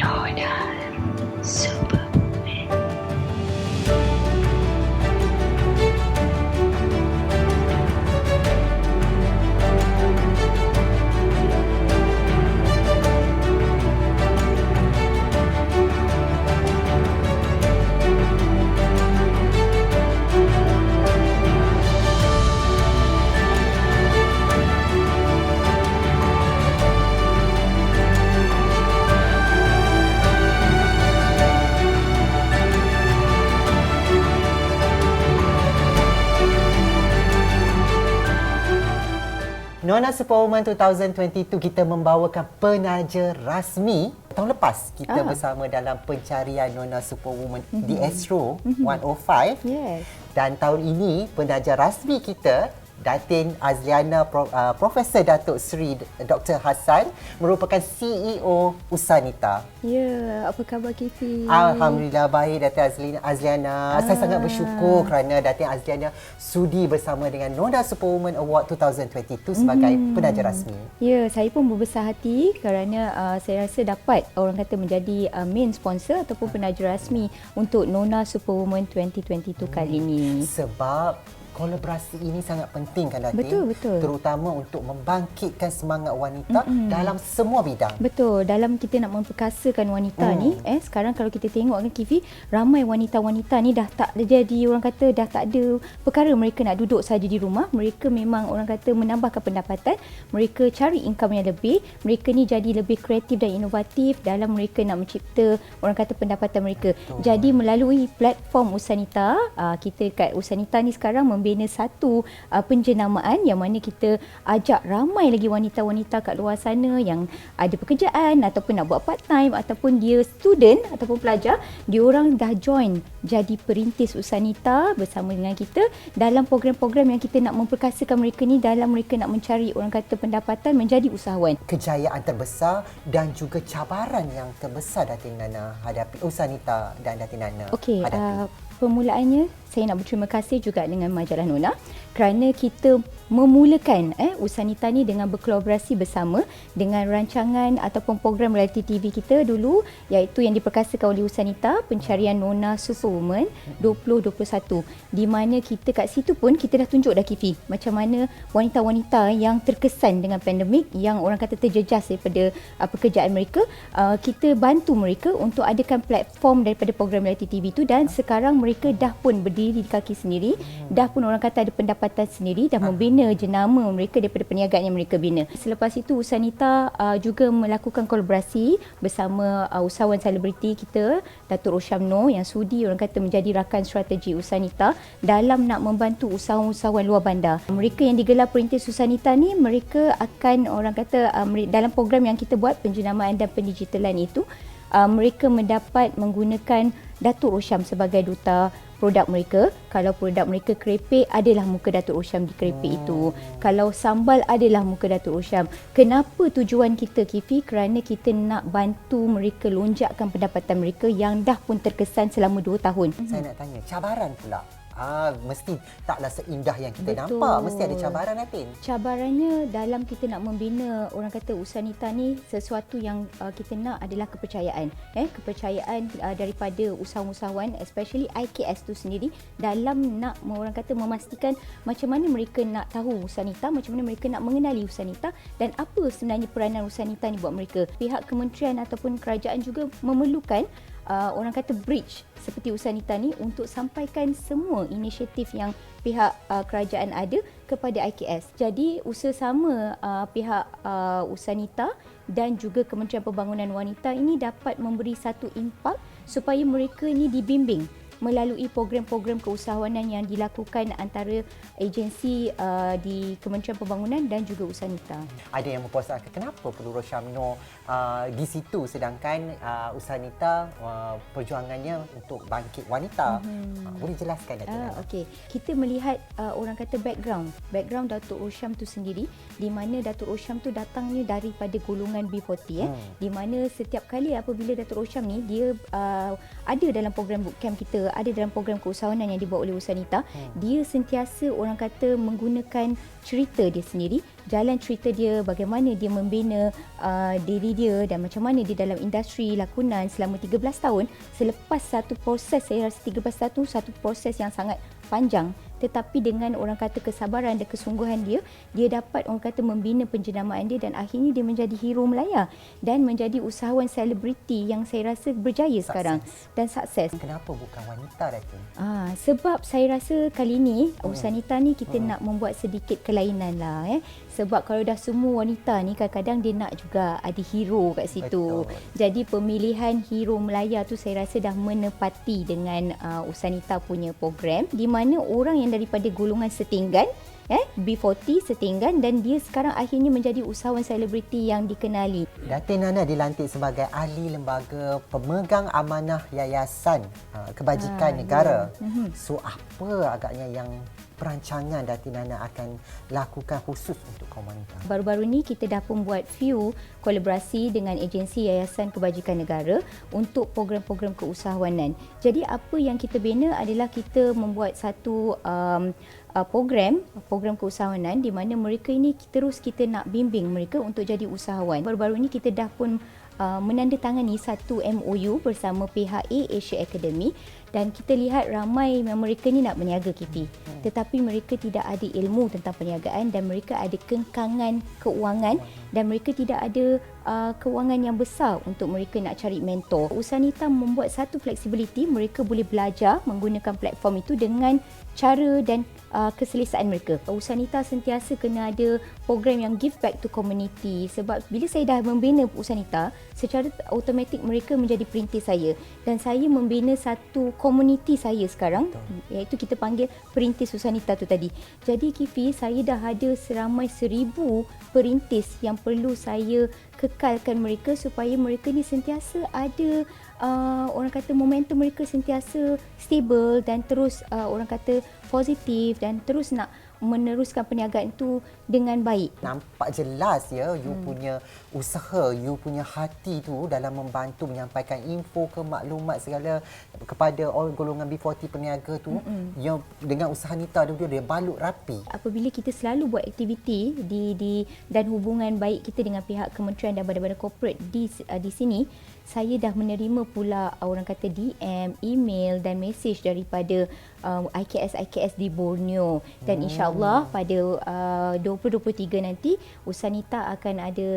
Nona Super. Nona Superwoman 2022 kita membawakan penaja rasmi. Tahun lepas kita bersama dalam pencarian Nona Superwoman di Astro 105. Yes. Dan tahun ini penaja rasmi kita Datin Azliana Profesor Datuk Seri Dr. Hassan merupakan CEO Usanita. Ya, apa khabar Kifi? Alhamdulillah baik Datin Azliana. Saya sangat bersyukur kerana Datin Azliana sudi bersama dengan Nona Superwoman Award 2022 sebagai penaja rasmi. Ya, saya pun berbesar hati kerana saya rasa dapat orang kata menjadi main sponsor ataupun penaja rasmi untuk Nona Superwoman 2022 kali ini. Sebab kolaborasi ini sangat penting kan Datin? Betul, betul. Terutama untuk membangkitkan semangat wanita dalam semua bidang. Betul, dalam kita nak memperkasakan wanita ni, sekarang kalau kita tengok kan Kifi, ramai wanita-wanita ni dah tak jadi orang kata dah tak ada perkara mereka nak duduk saja di rumah. Mereka memang orang kata menambahkan pendapatan, mereka cari income yang lebih, mereka ni jadi lebih kreatif dan inovatif dalam mereka nak mencipta orang kata pendapatan mereka. Betul. Jadi melalui platform Usanita, kita kat Usanita ni sekarang membina satu penjenamaan yang mana kita ajak ramai lagi wanita-wanita kat luar sana yang ada pekerjaan ataupun nak buat part time ataupun dia student ataupun pelajar, diorang dah join jadi perintis Usanita bersama dengan kita dalam program-program yang kita nak memperkasakan mereka ni dalam mereka nak mencari orang kata pendapatan menjadi usahawan. Kejayaan terbesar dan juga cabaran yang terbesar Datin Nana hadapi, Usanita dan Datin Nana Okey, hadapi. Permulaannya saya nak berterima kasih juga dengan majalah Nona kerana kita memulakan Usanita ni dengan berkolaborasi bersama dengan rancangan ataupun program reality TV kita dulu, iaitu yang diperkasakan oleh Usanita, pencarian Nona Superwoman 2021, di mana kita kat situ pun kita dah tunjuk dah Kifi macam mana wanita-wanita yang terkesan dengan pandemik, yang orang kata terjejas daripada pekerjaan mereka, kita bantu mereka untuk adakan platform daripada program reality TV tu, dan sekarang mereka dah pun berdiri di kaki sendiri, dah pun orang kata ada pendapatan sendiri, dah membina jenama mereka daripada perniagaan yang mereka bina. Selepas itu Usanita juga melakukan kolaborasi bersama usahawan selebriti kita Datuk Roshamno yang sudi orang kata menjadi rakan strategi Usanita dalam nak membantu usahawan-usahawan luar bandar. Mereka yang digelar perintis Usanita ni, mereka akan orang kata dalam program yang kita buat penjenamaan dan pendigitalan itu, mereka mendapat menggunakan Datuk Rosham sebagai duta produk mereka. Kalau produk mereka kerepek, adalah muka Datuk Rosham di kerepek itu. Kalau sambal, adalah muka Datuk Rosham. Kenapa tujuan kita Kifi? Kerana kita nak bantu mereka lonjakkan pendapatan mereka yang dah pun terkesan selama 2 tahun. Saya nak tanya, cabaran pula. Mesti taklah seindah yang kita Betul. nampak. Mesti ada cabaran Datin. Cabarannya dalam kita nak membina orang kata Usanita ni, sesuatu yang kita nak adalah kepercayaan. Kepercayaan daripada usahawan-usahawan, especially IKS tu sendiri, dalam nak orang kata memastikan macam mana mereka nak tahu Usanita, macam mana mereka nak mengenali Usanita dan apa sebenarnya peranan Usanita ni buat mereka. Pihak kementerian ataupun kerajaan juga memerlukan orang kata bridge seperti Usanita ni untuk sampaikan semua inisiatif yang pihak kerajaan ada kepada IKS. Jadi usaha sama pihak Usanita dan juga Kementerian Pembangunan Wanita ini dapat memberi satu impak supaya mereka ini dibimbing melalui program-program keusahawanan yang dilakukan antara agensi di Kementerian Pembangunan dan juga Usanita. Ada yang mempersoalkan kenapa perlu Roshamno di situ sedangkan Usanita perjuangannya untuk bangkit wanita. Boleh jelaskan Datin Nana? Okey, kita melihat orang kata background Datuk Rosham tu sendiri, di mana Datuk Rosham tu datangnya daripada golongan B40 di mana setiap kali apabila Datuk Rosham ni dia ada dalam program bootcamp kita ada dalam program keusahawanan yang dibuat oleh Usanita, dia sentiasa orang kata menggunakan cerita dia sendiri, jalan cerita dia, bagaimana dia membina diri dia dan macam mana dia dalam industri lakonan selama 13 tahun. Selepas satu proses, saya rasa 13 tahun tu satu proses yang sangat panjang, tetapi dengan orang kata kesabaran dan kesungguhan dia dapat orang kata membina penjenamaan dia dan akhirnya dia menjadi hero Melaya dan menjadi usahawan selebriti yang saya rasa berjaya sekarang dan sukses. Kenapa bukan wanita, Datin? Sebab saya rasa kali ni Usanita ni kita nak membuat sedikit kelainan lah. Sebab kalau dah semua wanita ni kadang-kadang dia nak juga ada hero kat situ. Betul. Jadi pemilihan hero Melaya tu saya rasa dah menepati dengan Usanita punya program, di mana orang yang daripada golongan setinggan B40 setinggan dan dia sekarang akhirnya menjadi usahawan selebriti yang dikenali. Datin Nana dilantik sebagai ahli lembaga pemegang amanah Yayasan Kebajikan Negara. So apa agaknya yang perancangan Datin Nana akan lakukan khusus untuk kaum wanita? Baru-baru ni kita dah pun buat few kolaborasi dengan agensi Yayasan Kebajikan Negara untuk program-program keusahawanan. Jadi apa yang kita bina adalah kita membuat satu program keusahawanan di mana mereka ini kita nak bimbing mereka untuk jadi usahawan. Baru-baru ni kita dah pun menandatangani satu MOU bersama pihak Asia Academy dan kita lihat ramai mereka ni nak berniaga KP, tetapi mereka tidak ada ilmu tentang perniagaan dan mereka ada kengkangan keuangan dan mereka tidak ada keuangan yang besar untuk mereka nak cari mentor. Usanita membuat satu flexibility, mereka boleh belajar menggunakan platform itu dengan cara dan keselesaan mereka. Usanita sentiasa kena ada program yang give back to community, sebab bila saya dah membina Usanita, secara automatik mereka menjadi perintis saya dan saya membina satu komuniti saya sekarang. Iaitu kita panggil perintis Usanita tu tadi. Jadi Kifi, saya dah ada seramai 1000 perintis yang perlu saya kekalkan mereka supaya mereka ni sentiasa ada orang kata momentum mereka sentiasa stable dan terus orang kata positif dan terus nak meneruskan perniagaan itu dengan baik. Nampak jelas ya, you punya usaha, you punya hati tu dalam membantu menyampaikan info ke maklumat segala kepada orang golongan B40 peniaga tu yang dengan usaha Nita dia balut rapi. Apabila kita selalu buat aktiviti dan hubungan baik kita dengan pihak kementerian dan badan-badan korporat di sini, saya dah menerima pula orang kata DM, email dan mesej daripada IKS di Borneo dan insyaAllah pada 2023 nanti Usanita akan ada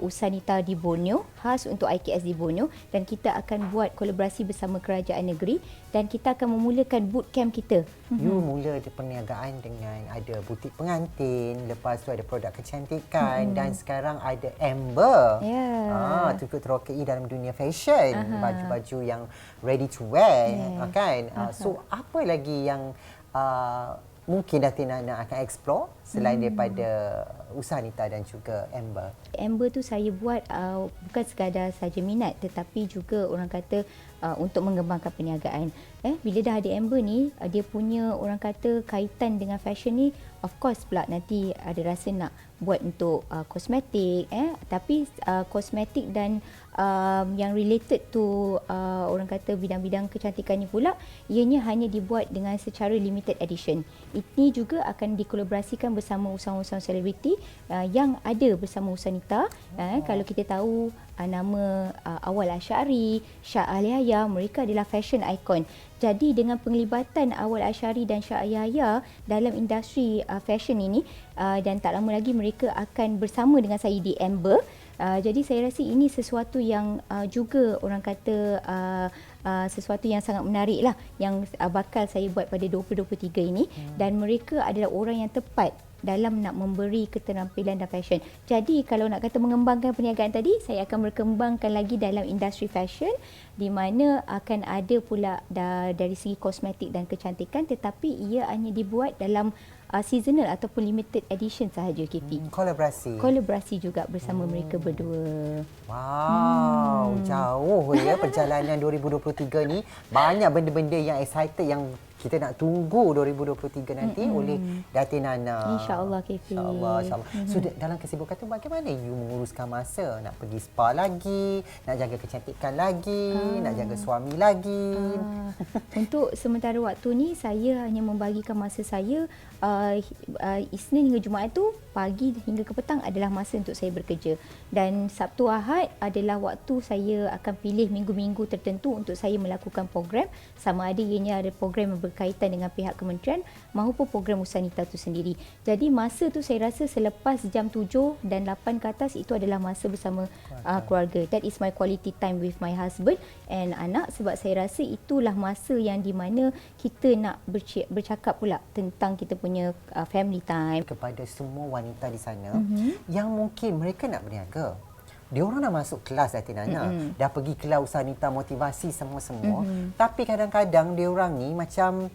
Usanita di Borneo khas untuk IKS di Borneo dan kita akan buat kolaborasi bersama kerajaan negeri dan kita akan memulakan bootcamp kita. You mula perniagaan dengan ada butik pengantin, lepas tu ada produk kecantikan dan sekarang ada Amber. Turut terokai dalam dunia fashion, baju-baju yang ready to wear, kan? So apa lagi yang mungkin Datin Nana akan explore selain daripada usaha Nita dan juga Amber? Amber tu saya buat bukan sekadar saja minat tetapi juga orang kata untuk mengembangkan perniagaan. Bila dah ada Amber ni, dia punya orang kata kaitan dengan fashion ni, of course pula nanti ada rasa nak buat untuk kosmetik, tapi kosmetik dan yang related to orang kata bidang-bidang kecantikan ni pula, ianya hanya dibuat dengan secara limited edition. Ini juga akan dikolaborasikan bersama usahawan-usahawan selebriti yang ada bersama Usanita. Kalau kita tahu nama Awal Asyari, Syah Aliyah, mereka adalah fashion icon. Jadi dengan penglibatan Awal Asyari dan Syah Aliyah dalam industri fashion ini dan tak lama lagi mereka akan bersama dengan saya di Amber. Jadi saya rasa ini sesuatu yang juga orang kata sesuatu yang sangat menarik lah yang bakal saya buat pada 2023 ini dan mereka adalah orang yang tepat dalam nak memberi keterampilan dan fashion. Jadi kalau nak kata mengembangkan perniagaan tadi, saya akan berkembangkan lagi dalam industri fashion di mana akan ada pula dari segi kosmetik dan kecantikan tetapi ia hanya dibuat dalam seasonal ataupun limited edition sahaja KP. Kolaborasi juga bersama mereka berdua. Wow, jauh ya perjalanan 2023 ni. Banyak benda-benda yang excited yang kita nak tunggu 2023 nanti oleh Datin Nana. InsyaAllah, Kefi. InsyaAllah. So dalam kesibukan tu bagaimana you menguruskan masa? Nak pergi spa lagi, nak jaga kecantikan lagi, nak jaga suami lagi. Untuk sementara waktu ni saya hanya membagikan masa saya Isnin hingga Jumaat tu pagi hingga ke petang adalah masa untuk saya bekerja, dan Sabtu Ahad adalah waktu saya akan pilih minggu-minggu tertentu untuk saya melakukan program, sama ada ianya ada program yang berkaitan dengan pihak kementerian maupun program Usanita tu sendiri. Jadi masa tu saya rasa selepas jam 7 dan 8 ke atas itu adalah masa bersama keluarga. That is my quality time with my husband and anak, sebab saya rasa itulah masa yang di mana kita nak bercakap pula tentang kita punya family time. Kepada semua wanita di sana yang mungkin mereka nak berniaga. Dia orang dah masuk kelas Datin Nana, dah pergi kelas Usanita motivasi semua-semua. Tapi kadang-kadang dia orang ni macam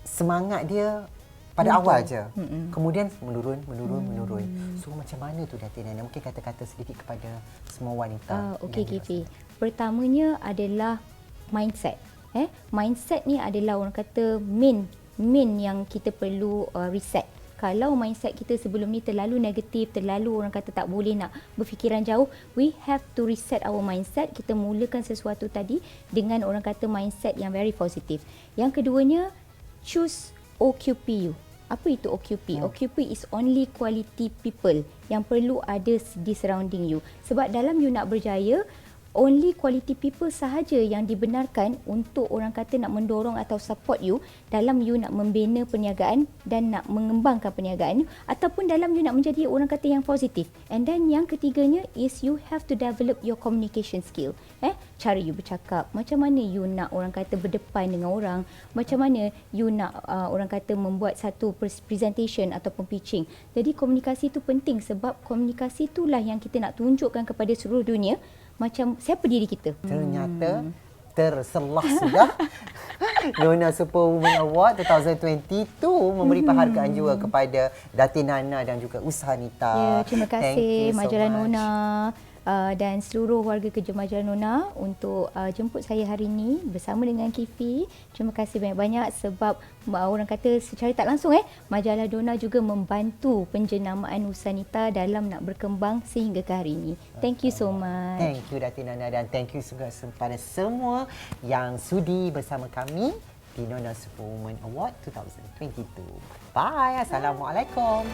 semangat dia pada awal je. Kemudian menurun. So macam mana tu Datin Nana? Mungkin kata-kata sedikit kepada semua wanita. Okey, Kifi. Pertamanya adalah mindset. Mindset ni adalah orang kata main yang kita perlu reset. Kalau mindset kita sebelum ni terlalu negatif, terlalu orang kata tak boleh nak berfikiran jauh, we have to reset our mindset. Kita mulakan sesuatu tadi dengan orang kata mindset yang very positif. Yang keduanya, choose OQP you. Apa itu OQP? OQP is only quality people yang perlu ada di surrounding you. Sebab dalam you nak berjaya, only quality people sahaja yang dibenarkan untuk orang kata nak mendorong atau support you dalam you nak membina perniagaan dan nak mengembangkan perniagaan you, ataupun dalam you nak menjadi orang kata yang positif. And then yang ketiganya is you have to develop your communication skill. Cara you bercakap, macam mana you nak orang kata berdepan dengan orang, macam mana you nak orang kata membuat satu presentation ataupun pitching. Jadi komunikasi itu penting, sebab komunikasi itulah yang kita nak tunjukkan kepada seluruh dunia macam siapa diri kita. Ternyata terselah sudah Nona Superwoman Award 2022 memberi penghargaan juga kepada Datin Nana dan juga Usanita. Terima kasih majalah Nona dan seluruh warga kerja majalah Nona untuk jemput saya hari ini bersama dengan Kifi. Terima kasih banyak-banyak sebab orang kata secara tak langsung majalah Nona juga membantu penjenamaan Usanita dalam nak berkembang sehingga ke hari ini. Thank you so much. Thank you Datin Nana, dan thank you juga kepada semua yang sudi bersama kami di Nona Superwoman Award 2022. Bye. Assalamualaikum.